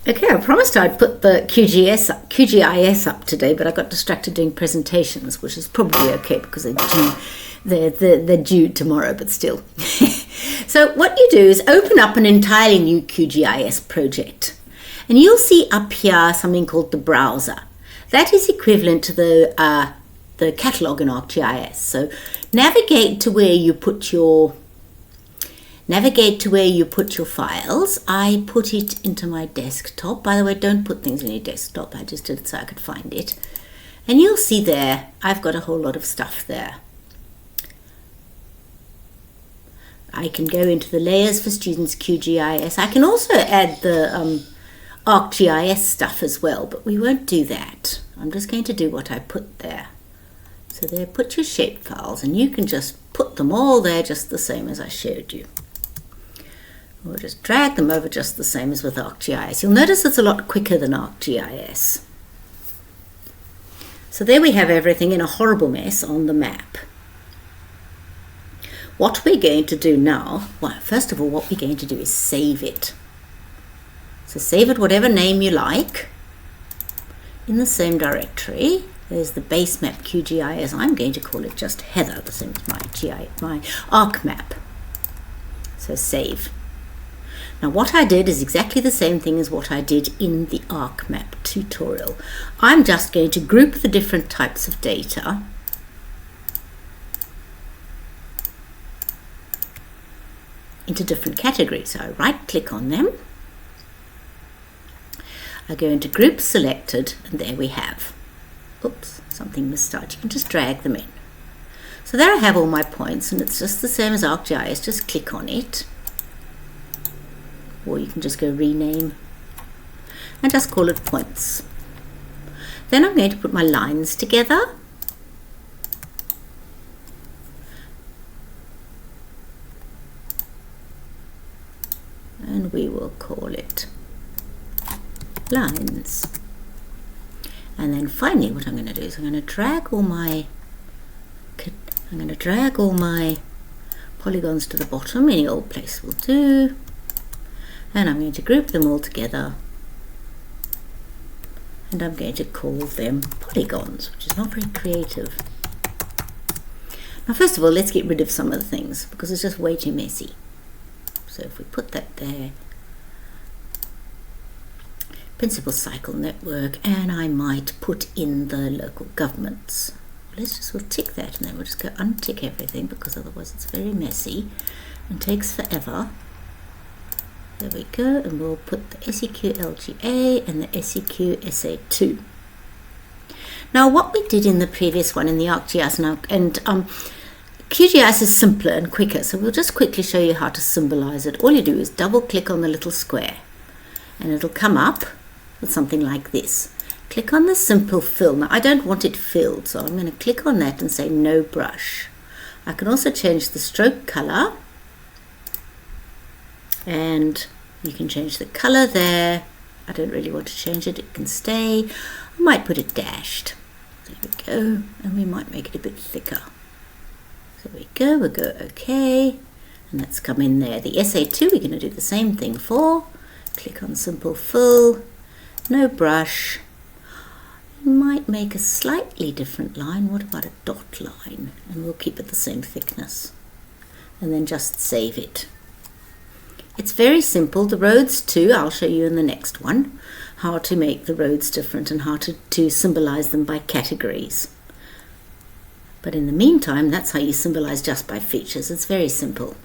Okay, I promised I'd put the QGIS up today, but I got distracted doing presentations, which is probably okay because they're due tomorrow, but still. So what you do is open up an entirely new QGIS project, and you'll see up here something called the browser. That is equivalent to the catalog in ArcGIS. So navigate to where you put your files. I put it into my desktop. By the way, don't put things in your desktop. I just did it so I could find it. And you'll see there, I've got a whole lot of stuff there. I can go into the layers for students QGIS. I can also add the ArcGIS stuff as well, but we won't do that. I'm just going to do what I put there. So there, put your shape files, and you can just put them all there just the same as I showed you. We'll just drag them over just the same as with ArcGIS. You'll notice it's a lot quicker than ArcGIS. So there we have everything in a horrible mess on the map. What we're going to do now, well, first of all, what we're going to do is save it. So save it whatever name you like in the same directory. There's the base map QGIS. I'm going to call it just Heather, the same as my Arc map. So save. Now what I did is exactly the same thing as what I did in the ArcMap tutorial. I'm just going to group the different types of data into different categories. So I right click on them, I go into group selected, and there we have. Oops, something missed out. You can just drag them in. So there I have all my points, and it's just the same as ArcGIS. Just click on it. Or you can just go rename and just call it points. Then I'm going to put my lines together. And we will call it lines. And then finally what I'm going to do is I'm going to drag all my polygons to the bottom. Any old place will do. And I'm going to group them all together, and I'm going to call them polygons, which is not very creative. Now first of all, let's get rid of some of the things because it's just way too messy. So if we put that there, principal cycle network, and I might put in the local governments. We'll tick that, and then we'll just go untick everything because otherwise it's very messy and takes forever. There we go, and we'll put the SEQ LGA and the SEQ SA2. Now what we did in the previous one in the ArcGIS and QGIS is simpler and quicker, so we'll just quickly show you how to symbolize it. All you do is double click on the little square and it'll come up with something like this. Click on the simple fill. Now I don't want it filled, so I'm going to click on that and say no brush. I can also change the stroke color, and you can change the color there. I don't really want to change it, it can stay. I might put it dashed. There we go, and we might make it a bit thicker. So there we go, we'll go OK, and that's come in there. The SA2 we're going to do the same thing for. Click on simple fill, no brush. You might make a slightly different line. What about a dot line? And we'll keep it the same thickness. And then just save it. It's very simple. The roads too, I'll show you in the next one, how to make the roads different and how to symbolize them by categories. But in the meantime, that's how you symbolize just by features. It's very simple.